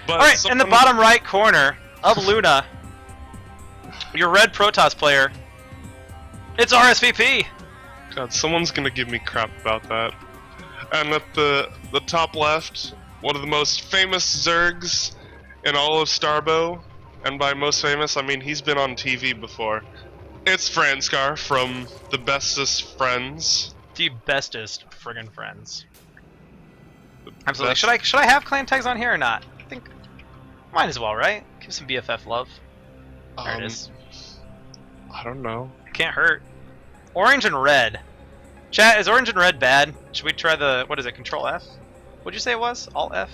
But Alright, in the bottom right corner of Luna, your red Protoss player, it's RSVP! God, someone's gonna give me crap about that. And at the top left, one of the most famous Zergs in all of Starbow, and by most famous, I mean he's been on TV before. It's Franscar from the Bestest Friends. The bestest friggin' friends. Absolutely. Should I have clan tags on here or not? I think might as well, right? Give some BFF love. There it is. I don't know. Can't hurt. Orange and red. Chat, is orange and red bad? Should we try the, what is it, Control F? What'd you say it was? Alt F?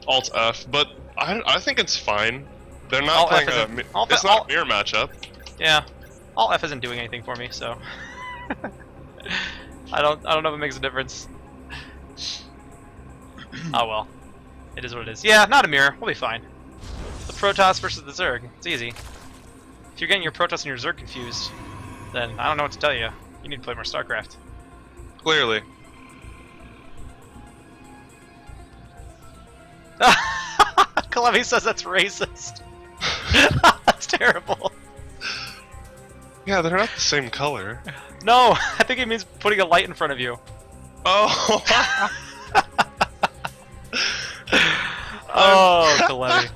Alt F, but I think it's fine. They're not Alt playing F it's not a mirror matchup. Yeah. Alt F isn't doing anything for me, so I don't know if it makes a difference. Oh well. It is what it is. Yeah, not a mirror. We'll be fine. The Protoss versus the Zerg. It's easy. If you're getting your Protoss and your Zerg confused, then I don't know what to tell you. You need to play more StarCraft. Clearly. Kalevi says that's racist. That's terrible. Yeah, they're not the same color. No, I think it means putting a light in front of you. Oh. Oh, Kalevi.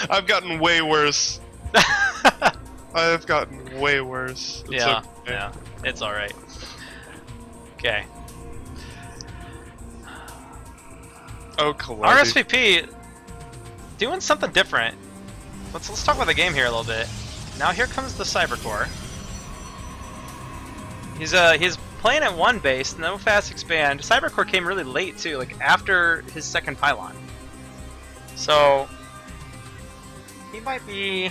I've gotten way worse. I have gotten way worse. It's yeah, okay. yeah, it's alright. Okay. Oh, Kalevi. RSVP doing something different. Let's talk about the game here a little bit. Now here comes the Cybercore. He's playing at one base, no fast expand. Cybercore came really late too, like after his second pylon. So he might be,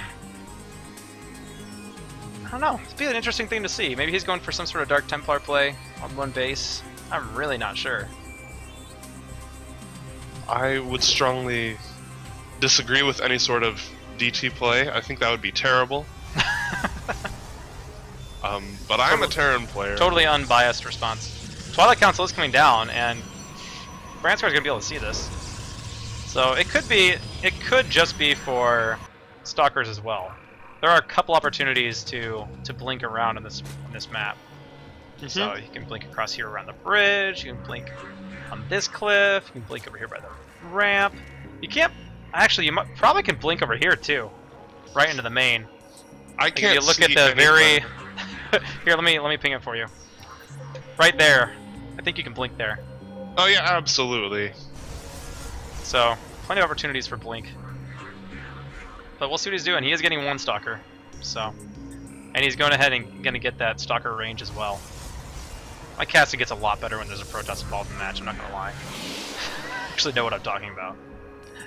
I don't know, it'd be an interesting thing to see. Maybe he's going for some sort of Dark Templar play on one base. I'm really not sure. I would strongly disagree with any sort of DT play. I think that would be terrible. But I'm a Terran player. Totally unbiased response. Twilight Council is coming down, and Franscar is going to be able to see this. So it could just be for Stalkers as well. There are a couple opportunities to blink around in this map. Mm-hmm. So you can blink across here around the bridge, you can blink on this cliff, you can blink over here by the ramp. You can't, actually you probably can blink over here too, right into the main. I can't if you look see at the very here, let me ping it for you. Right there. I think you can blink there. Oh yeah, absolutely. So, plenty of opportunities for blink. But we'll see what he's doing. He is getting one Stalker. So, and he's going ahead and going to get that Stalker range as well. My casting gets a lot better when there's a Protoss involved in the match, I'm not going to lie. I actually know what I'm talking about.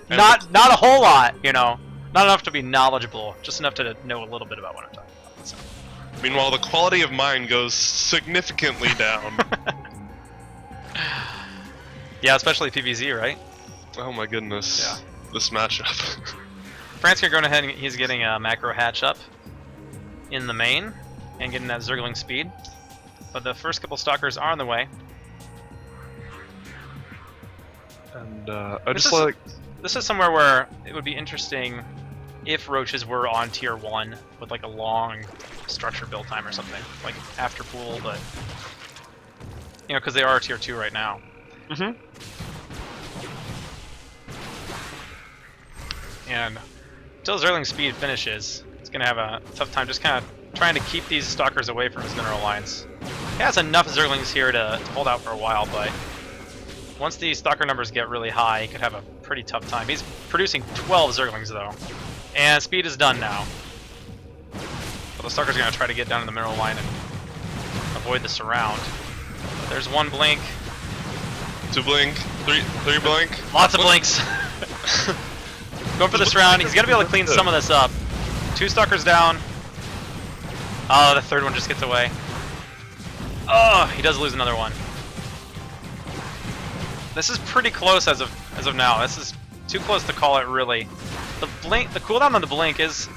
And Not a whole lot, you know. Not enough to be knowledgeable, just enough to know a little bit about what I'm talking about. So. Meanwhile, the quality of mine goes significantly down. Yeah, especially PvZ, right? Oh my goodness. Yeah. This matchup. Franscar going ahead and he's getting a macro hatch up in the main and getting that Zergling speed. But the first couple Stalkers are on the way. And I just like... This is somewhere where it would be interesting if Roaches were on tier 1 with like a long structure build time or something. Like after pool, but... You know, because they are tier 2 right now. Mm-hmm. And until Zerling speed finishes, it's going to have a tough time just kind of trying to keep these Stalkers away from his mineral lines. He has enough Zerglings here to hold out for a while, but once the Stalker numbers get really high, he could have a pretty tough time. He's producing 12 Zerglings though, and speed is done now. So the Stalker's going to try to get down in the mineral line and avoid the surround. But there's one blink. 2 blink, 3 blink. Lots of blinks. Going for this round. He's going to be able to clean some of this up. 2 Stalkers down. Oh, the third one just gets away. Oh, he does lose another one. This is pretty close as of now. This is too close to call it really. The cooldown on the blink it's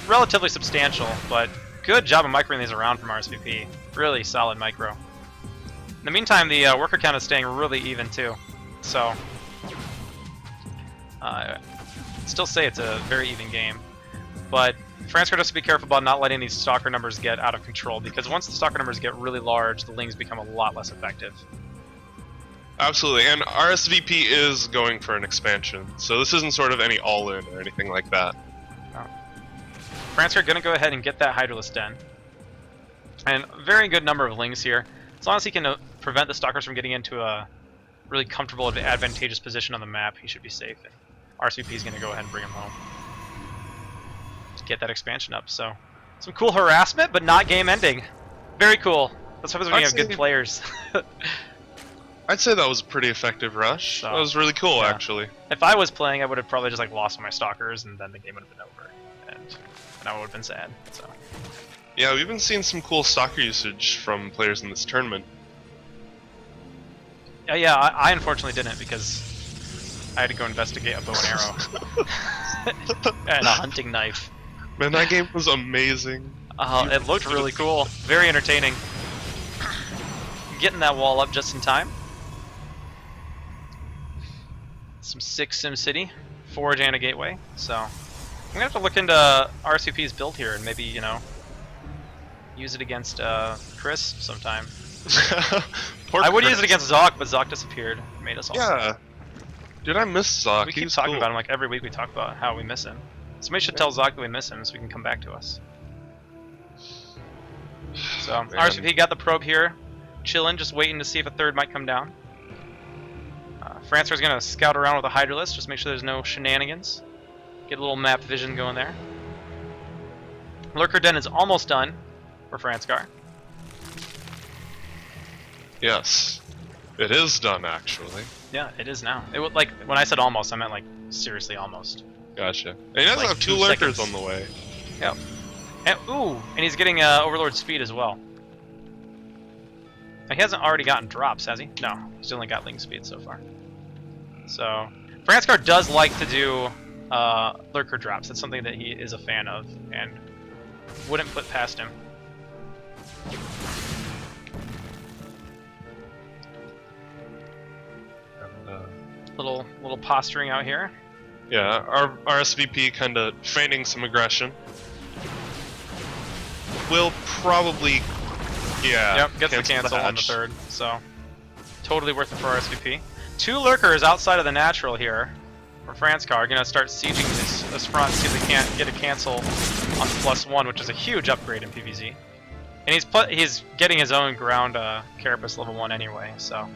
relatively substantial, but good job of microing these around from RSVP. Really solid micro. In the meantime, the worker count is staying really even too. So Still say it's a very even game, but Franscar has to be careful about not letting these stalker numbers get out of control, because once the stalker numbers get really large, the lings become a lot less effective. Absolutely, and RSVP is going for an expansion, so this isn't sort of any all-in or anything like that. No. Franscar gonna go ahead and get that Hydralisk Den, and a very good number of lings here. As long as he can prevent the stalkers from getting into a really comfortable, advantageous position on the map, he should be safe. And RSVP is gonna go ahead and bring him home. Get that expansion up. So some cool harassment, but not game ending. Very cool. That's what happens when you have good players. I'd say that was a pretty effective rush. So, that was really cool, yeah. actually. If I was playing, I would have probably just like lost my stalkers, and then the game would have been over, and I would have been sad. So Yeah, we've been seeing some cool stalker usage from players in this tournament. yeah, I unfortunately didn't, because I had to go investigate a bow and arrow and a hunting knife. Man, that game was amazing. It looked really cool. Very entertaining. Getting that wall up just in time. Some 6 SimCity, Forge, and a Gateway. So I'm gonna have to look into RSVP's build here and maybe, you know, use it against Chris sometime. I would use it against Zoc, but Zoc disappeared. Made us all sad. Dude, I miss Zoc. We keep talking about him, like every week we talk about how we miss him. Somebody should tell Zoc that we miss him so we can come back to us. So, RSVP got the probe here, chilling, just waiting to see if a third might come down. Franscar's gonna scout around with a Hydralisk, just make sure there's no shenanigans. Get a little map vision going there. Lurker Den is almost done for Franscar. Yes. It is done, actually. Yeah, it is now. It would, like, when I said almost, I meant like seriously almost. Gotcha. And he does Like have 2 2 lurkers seconds. on the way. Yep. And and he's getting Overlord speed as well. He hasn't already gotten drops, has he? No, he's only got Ling speed so far. So, Franscar does like to do lurker drops. That's something that he is a fan of and wouldn't put past him. And, Little posturing out here. yeah, our RSVP kind of feigning some aggression. Will probably, yeah. Yep, gets the cancel on the third. So, totally worth it for RSVP. 2 lurkers outside of the natural here for Franscar. Gonna start sieging this front, see if they can't get a cancel on the +1, which is a huge upgrade in PvZ. And he's getting his own ground Carapace level 1 anyway, so.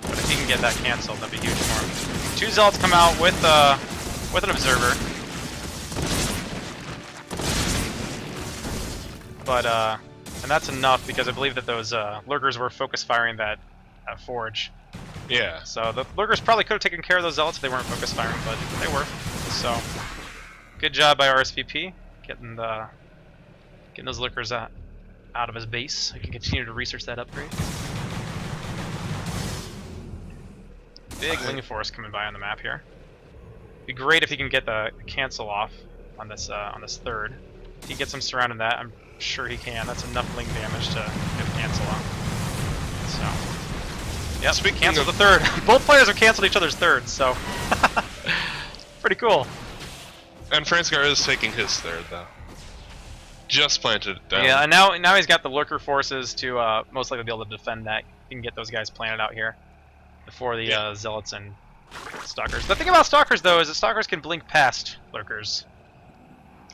But if he can get that cancel, that'd be huge for him. 2 Zealots come out with an Observer. But, and that's enough because I believe that those lurkers were focus firing that Forge. Yeah. So the lurkers probably could have taken care of those Zealots if they weren't focus firing, but they were. So, good job by RSVP getting those lurkers out of his base. I can continue to research that upgrade. Big Ling Force coming by on the map here. Be great if he can get the cancel off on this third. If he gets him surrounding that, I'm sure he can. That's enough Ling damage to get the cancel off. So. Yep, cancel the third. Both players have canceled each other's thirds, so pretty cool. And Franscar is taking his third, though. Just planted it down. Yeah, and now he's got the lurker forces to most likely be able to defend that. He can get those guys planted out here before the Zealots and Stalkers. The thing about Stalkers, though, is that Stalkers can blink past lurkers.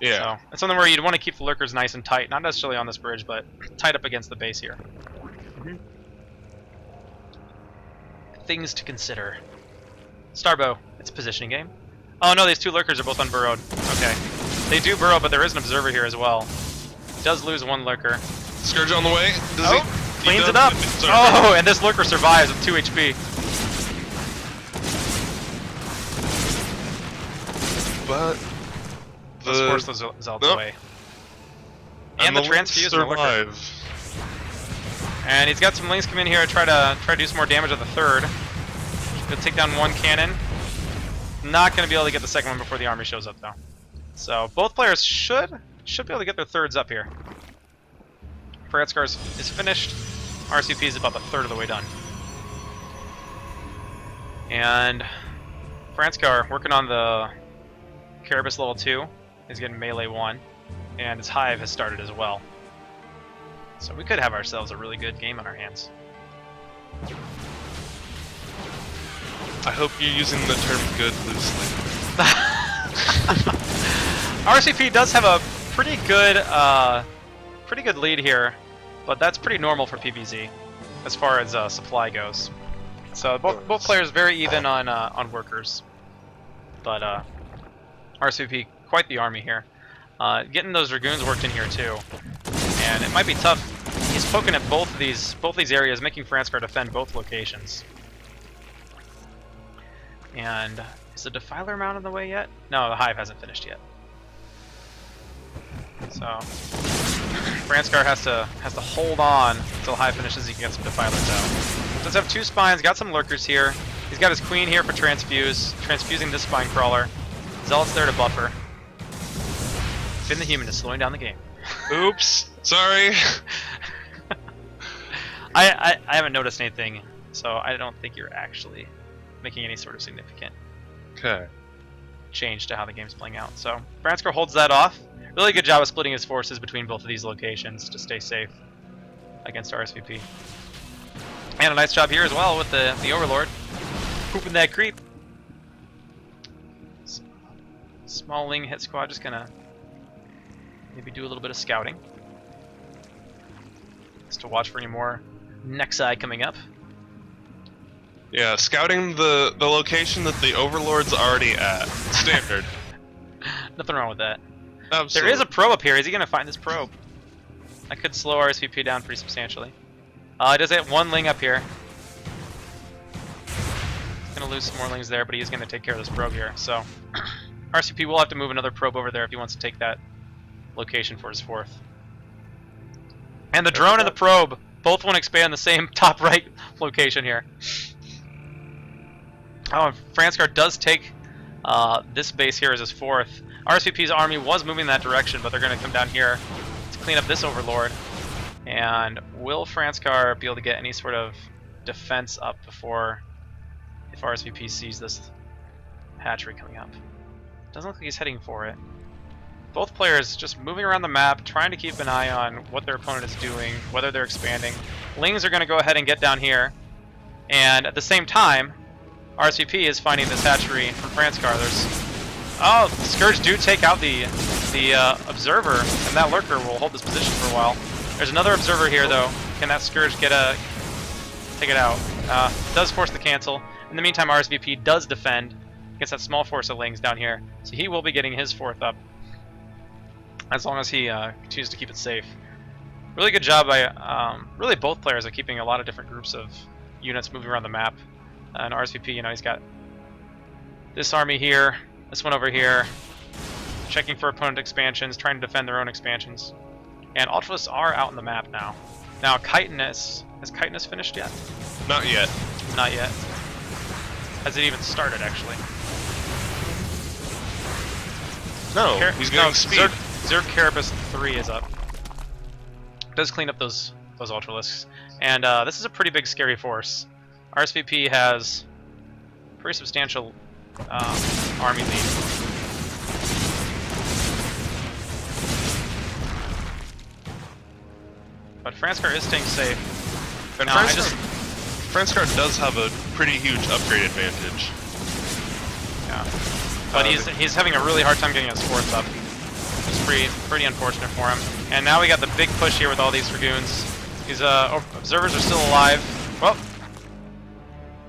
Yeah. So it's something where you'd want to keep the lurkers nice and tight, not necessarily on this bridge, but tight up against the base here. Things to consider. Starbow, it's a positioning game. Oh no, these 2 lurkers are both unburrowed. Okay. They do burrow, but there is an observer here as well. He does lose 1 lurker. Scourge on the way. Does he cleans it up! Oh, and this lurker survives with 2 HP. But Let's force those Zealots away. And the transfuse and the lurker. And he's got some Lings come in here to try to do some more damage on the third. He'll take down 1 cannon. Not going to be able to get the second one before the army shows up, though. So both players should be able to get their thirds up here. Franscar is finished. RCP is about the third of the way done. And Franscar working on the Carapace level 2. He's getting melee 1. And his Hive has started as well. So we could have ourselves a really good game on our hands. I hope you're using the term good loosely. RSVP does have a pretty good lead here, but that's pretty normal for PvZ as far as supply goes. So both players very even on workers, but RSVP quite the army here. Getting those Dragoons worked in here too, and it might be tough. He's poking at both these areas, making Franscar defend both locations. And is the Defiler mount on the way yet? No, the Hive hasn't finished yet. So Franscar has to hold on until Hive finishes. He can get some Defilers out. Does have 2 spines, got some lurkers here. He's got his Queen here for transfusing this spine crawler. Zealot's there to buffer. Finn the Human is slowing down the game. Oops, sorry. I haven't noticed anything, so I don't think you're actually making any sort of significant change to how the game's playing out. So Franscar holds that off. Really good job of splitting his forces between both of these locations to stay safe against RSVP. And a nice job here as well with the Overlord pooping that creep. Small Ling hit squad just gonna maybe do a little bit of scouting. Just to watch for any more Nexi coming up. Yeah, scouting the location that the Overlord's already at. Standard. Nothing wrong with that. Absolutely. There is a probe up here. Is he going to find this probe? That could slow RSVP down pretty substantially. He does have 1 Ling up here. He's going to lose some more Lings there, but he is going to take care of this probe here. So RSVP will have to move another probe over there if he wants to take that location for his 4th. And the drone and the probe both want to expand the same top right location here. Oh, and Franscar does take this base here as his 4th. RSVP's army was moving that direction, but they're going to come down here to clean up this Overlord. And will Franscar be able to get any sort of defense up before, if RSVP sees this hatchery coming up? Doesn't look like he's heading for it. Both players just moving around the map, trying to keep an eye on what their opponent is doing, whether they're expanding. Lings are going to go ahead and get down here. And at the same time, RSVP is finding this hatchery from Franscar. Oh, Scourge do take out the Observer, and that Lurker will hold this position for a while. There's another Observer here, though. Can that Scourge take it out? Does force the cancel. In the meantime, RSVP does defend against that small force of Lings down here, so he will be getting his 4th up, as long as he continues to keep it safe. Really good job by really both players are keeping a lot of different groups of units moving around the map. And RSVP, you know, he's got this army here, this one over here, checking for opponent expansions, trying to defend their own expansions. And Ultralists are out on the map now. Now, Chitinous, has Chitinous finished yet? Not yet. Not yet. Has it even started, actually? No, he's getting speed. Zerg Carapace 3 is up. Does clean up those Ultralisks. And this is a pretty big, scary force. RSVP has pretty substantial army lead. But Franscar is staying safe. And Franscar does have a pretty huge upgrade advantage. Yeah. But he's having a really hard time getting his 4th up. It's pretty unfortunate for him. And now we got the big push here with all these Dragoons. These Observers are still alive. Well,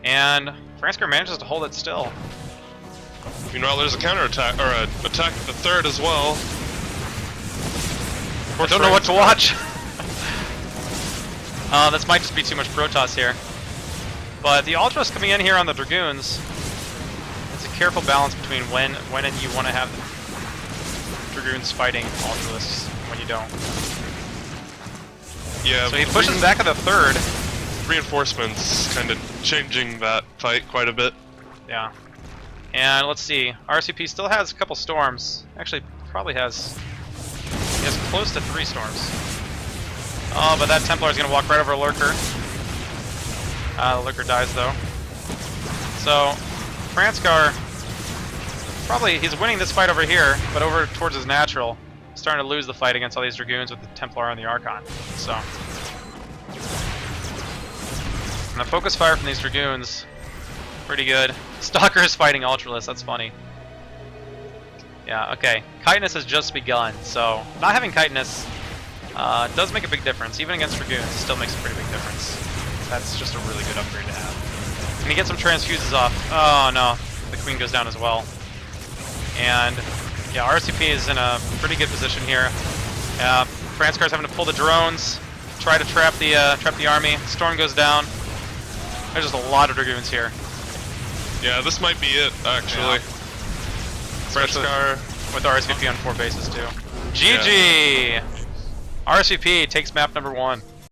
and Franscar manages to hold it still. Meanwhile, there's a counterattack, or an attack at the 3rd as well. I don't know what to watch. This might just be too much Protoss here. But the Ultras coming in here on the Dragoons, it's a careful balance between when you want to have Dragoons fighting Ultralists and when you don't. Yeah. So he pushes back at the 3rd. Reinforcements kind of changing that fight quite a bit. Yeah. And let's see. RCP still has a couple storms. Actually, probably has. He has close to 3 storms. Oh, but that Templar is going to walk right over a Lurker. The Lurker dies, though. So, Franscar he's winning this fight over here, but over towards his natural, starting to lose the fight against all these Dragoons with the Templar and the Archon. So, and the focus fire from these Dragoons, pretty good. Stalker is fighting Ultralisk, that's funny. Yeah, okay. Chitinous has just begun, so not having Chitinous does make a big difference. Even against Dragoons, it still makes a pretty big difference. That's just a really good upgrade to have. Can he get some transfuses off? Oh no, the Queen goes down as well. And yeah, RSVP is in a pretty good position here. Franscar's having to pull the drones, try to trap the army. Storm goes down. There's just a lot of Dragoons here. Yeah, this might be it, actually. Yeah. Franscar with RSVP on 4 bases too. GG! RSVP takes map number 1.